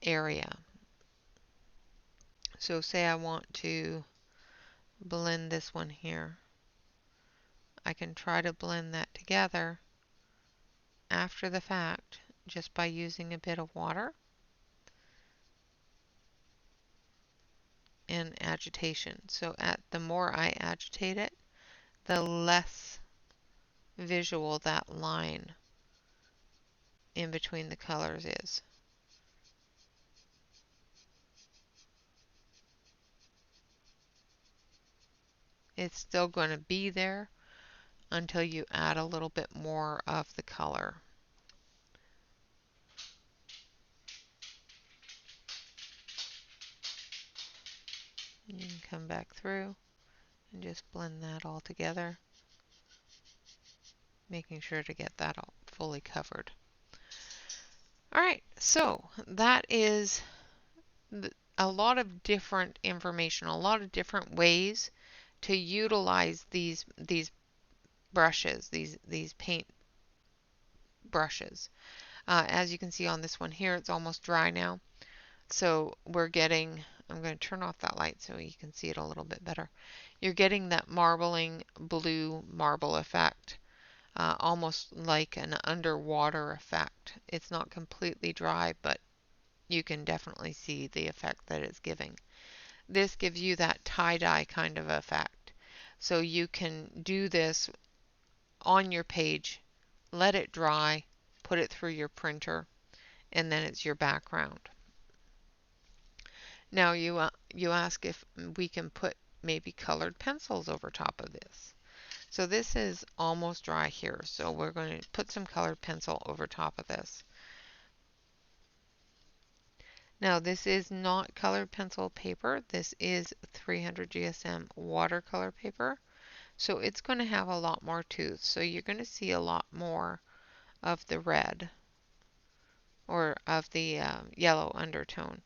Speaker 1: area. So say I want to blend this one here. I can try to blend that together after the fact just by using a bit of water and agitation. So the more I agitate it, the less visual that line in between the colors is. It's still going to be there until you add a little bit more of the color. You can come back through and just blend that all together, making sure to get that all fully covered. Alright, so that is a lot of different information, a lot of different ways to utilize these brushes, these paint brushes. As you can see on this one here, it's almost dry now. So we're getting, I'm going to turn off that light so you can see it a little bit better. You're getting that marbling blue marble effect, almost like an underwater effect. It's not completely dry, but you can definitely see the effect that it's giving. This gives you that tie-dye kind of effect. So you can do this on your page, let it dry, put it through your printer, and then it's your background. Now you ask if we can put maybe colored pencils over top of this. So this is almost dry here, so we're going to put some colored pencil over top of this. Now this is not colored pencil paper, this is 300 GSM watercolor paper, so it's going to have a lot more tooth, so you're going to see a lot more of the red or of the yellow undertone,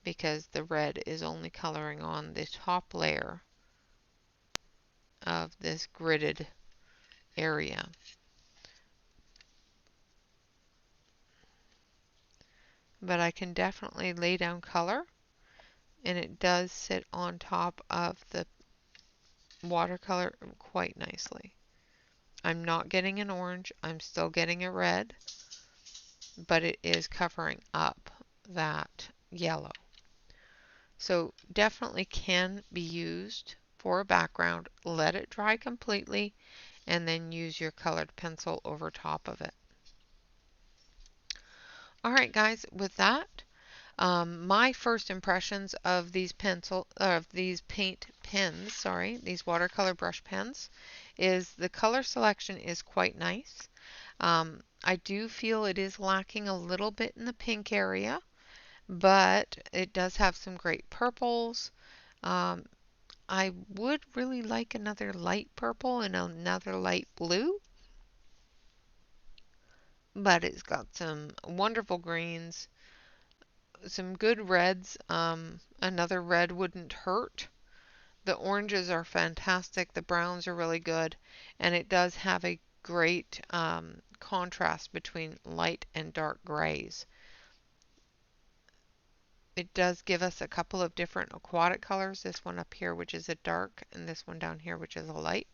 Speaker 1: because the red is only coloring on the top layer of this gridded area. But I can definitely lay down color, and it does sit on top of the watercolor quite nicely. I'm not getting an orange, I'm still getting a red, but it is covering up that yellow. So definitely can be used for a background. Let it dry completely and then use your colored pencil over top of it. Alright guys, with that, my first impressions of these paint pens, these watercolor brush pens, is the color selection is quite nice. I do feel it is lacking a little bit in the pink area, but it does have some great purples. I would really like another light purple and another light blue, but it's got some wonderful greens, some good reds. Another red wouldn't hurt. The oranges are fantastic. The browns are really good, and it does have a great contrast between light and dark grays. It does give us a couple of different aquatic colors, this one up here which is a dark and this one down here which is a light.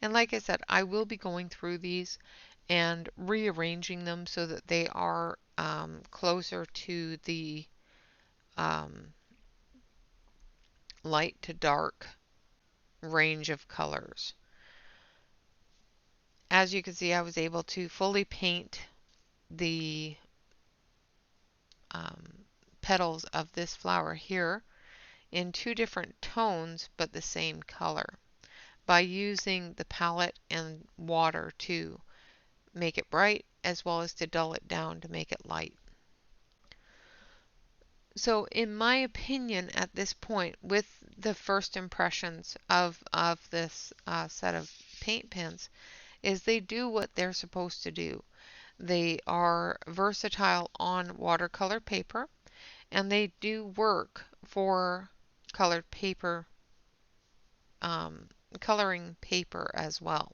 Speaker 1: And like I said, I will be going through these and rearranging them so that they are closer to the light to dark range of colors. As you can see, I was able to fully paint the petals of this flower here in two different tones but the same color by using the palette and water to make it bright as well as to dull it down to make it light. So in my opinion at this point, with the first impressions of this set of paint pens, is they do what they're supposed to do. They are versatile on watercolor paper, and they do work for colored paper, coloring paper as well.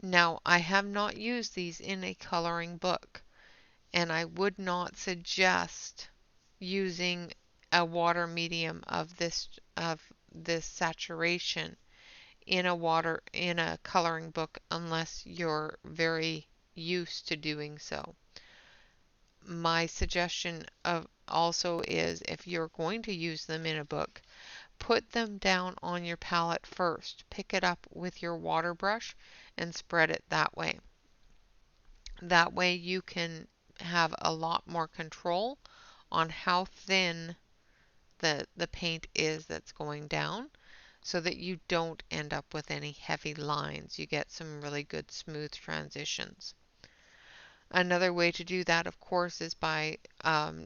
Speaker 1: Now, I have not used these in a coloring book, and I would not suggest using a water medium of this saturation in a coloring book unless you're very used to doing so. My suggestion also is if you're going to use them in a book, put them down on your palette first. Pick it up with your water brush and spread it that way. That way you can have a lot more control on how thin the paint is that's going down so that you don't end up with any heavy lines. You get some really good smooth transitions. Another way to do that, of course, is by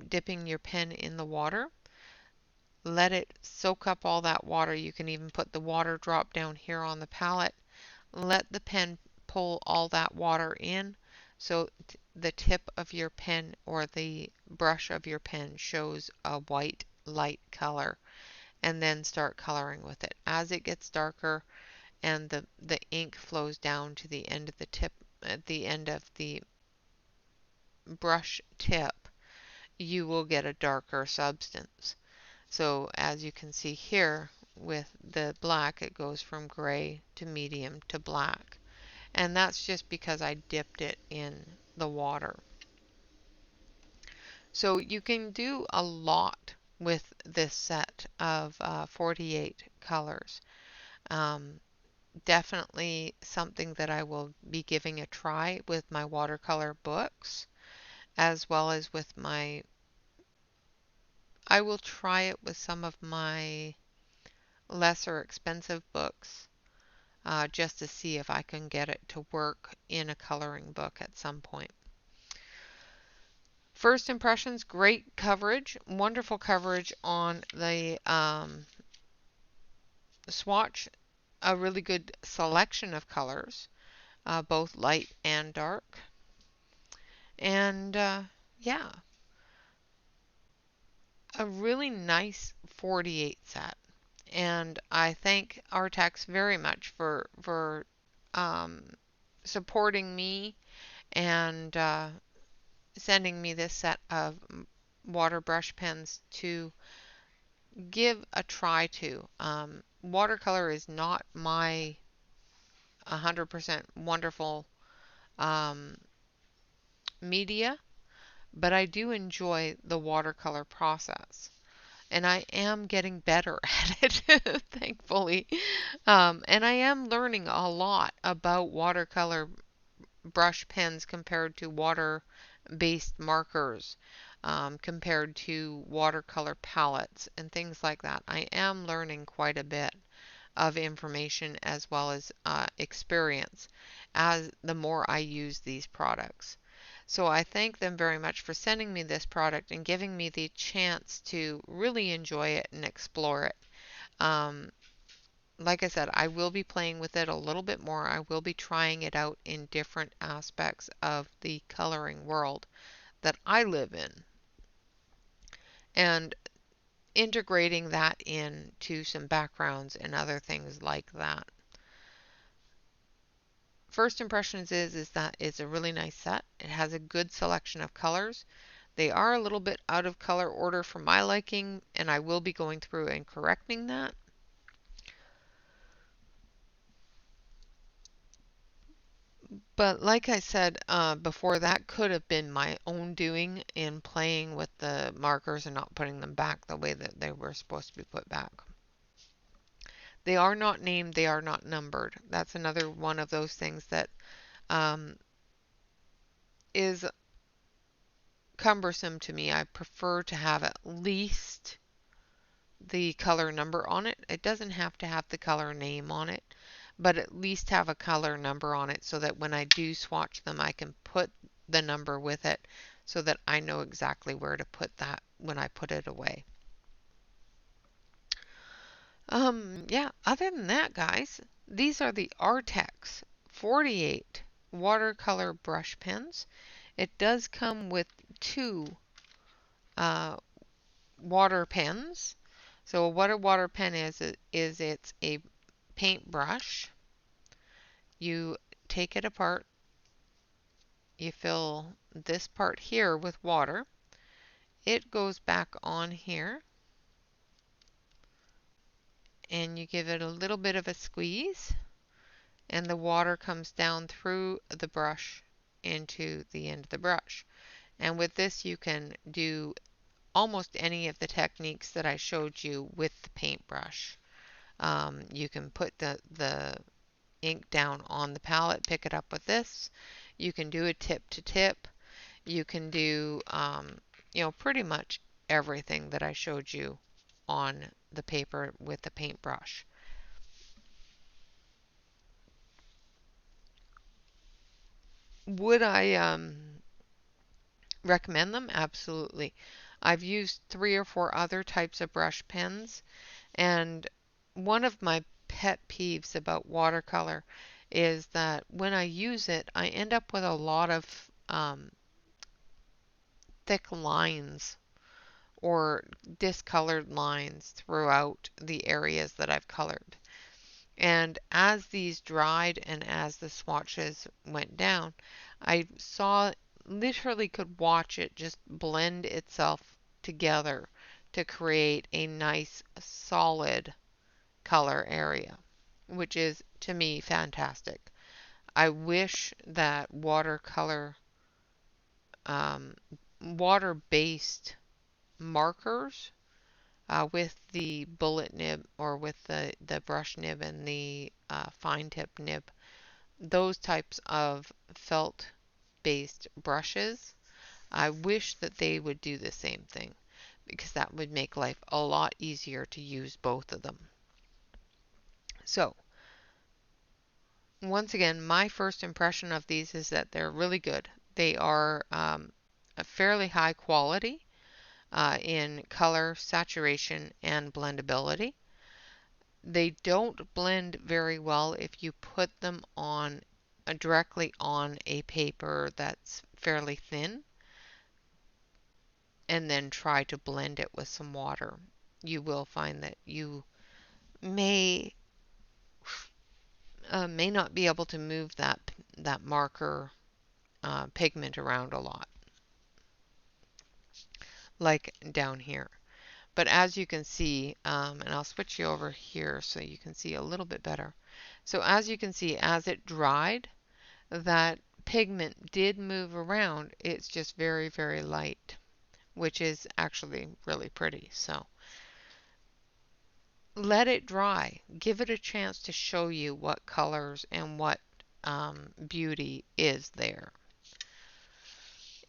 Speaker 1: dipping your pen in the water. Let it soak up all that water. You can even put the water drop down here on the palette. Let the pen pull all that water in so the tip of your pen or the brush of your pen shows a white light color, and then start coloring with it. As it gets darker and the ink flows down to the end of the tip, at the end of the brush tip, you will get a darker substance. So as you can see here with the black, it goes from gray to medium to black. And that's just because I dipped it in the water. So you can do a lot with this set of 48 colors. Definitely something that I will be giving a try with my watercolor books, as well as with I will try it with some of my lesser expensive books, just to see if I can get it to work in a coloring book at some point. First impressions, great coverage, wonderful coverage on the swatch, a really good selection of colors, both light and dark. And yeah, a really nice 48 set. And I thank Arrtx very much for um, supporting me and sending me this set of water brush pens to give a try to. Watercolor is not my 100% wonderful um, media, but I do enjoy the watercolor process. And I am getting better at it, thankfully. And I am learning a lot about watercolor brush pens compared to water-based markers, compared to watercolor palettes and things like that. I am learning quite a bit of information as well as experience as the more I use these products. So I thank them very much for sending me this product and giving me the chance to really enjoy it and explore it. Um, like I said, I will be playing with it a little bit more. I will be trying it out in different aspects of the coloring world that I live in and integrating that into some backgrounds and other things like that. First impressions is that it's a really nice set. It has a good selection of colors. They are a little bit out of color order for my liking, and I will be going through and correcting that. But like I said before, that could have been my own doing in playing with the markers and not putting them back the way that they were supposed to be put back. They are not named, they are not numbered. That's another one of those things that um, is cumbersome to me. I prefer to have at least the color number on it. It doesn't have to have the color name on it, but at least have a color number on it so that when I do swatch them, I can put the number with it so that I know exactly where to put that when I put it away. Yeah, other than that, guys, these are the Arrtx 48 watercolor brush pens. It does come with two uh, water pens. So what a water pen is it's a paintbrush. You take it apart. You fill this part here with water. It goes back on here and you give it a little bit of a squeeze and the water comes down through the brush into the end of the brush. And with this you can do almost any of the techniques that I showed you with the paintbrush. You can put the ink down on the palette, pick it up with this. You can do a tip to tip. You can do, pretty much everything that I showed you on the paper with the paintbrush. Would I recommend them? Absolutely. I've used 3 or 4 other types of brush pens, and one of my pet peeves about watercolor is that when I use it, I end up with a lot of thick lines or discolored lines throughout the areas that I've colored. And as these dried and as the swatches went down, I saw, literally could watch it just blend itself together to create a nice solid color area, which is to me fantastic. I wish that um, water-based markers with the bullet nib or with the brush nib and the fine tip nib, those types of felt based brushes, I wish that they would do the same thing because that would make life a lot easier to use both of them. So once again, my first impression of these is that they're really good. They are a fairly high quality in color, saturation, and blendability. They don't blend very well if you put them on directly on a paper that's fairly thin. and then try to blend it with some water. You will find that you may may not be able to move that marker pigment around a lot, like down here. But as you can see, and I'll switch you over here so you can see a little bit better. So as you can see, as it dried, that pigment did move around. It's just very, very light, which is actually really pretty. So let it dry. Give it a chance to show you what colors and what beauty is there.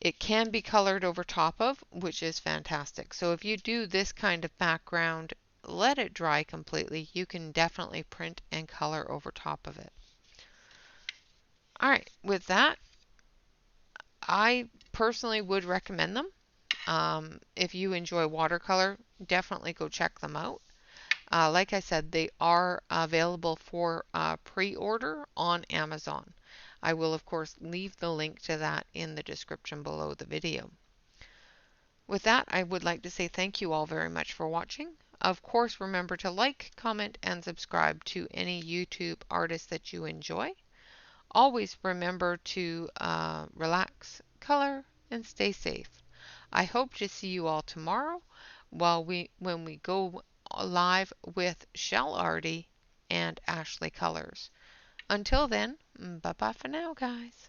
Speaker 1: It can be colored over top of, which is fantastic. So if you do this kind of background, let it dry completely. You can definitely print and color over top of it. All right, with that, I personally would recommend them. If you enjoy watercolor, definitely go check them out. Like I said, they are available for pre-order on Amazon. I will, of course, leave the link to that in the description below the video. With that, I would like to say thank you all very much for watching. Of course, remember to like, comment, and subscribe to any YouTube artist that you enjoy. Always remember to relax, color, and stay safe. I hope to see you all tomorrow when we go live with Shell Arty and Ashley Colors. Until then, bye bye for now, guys.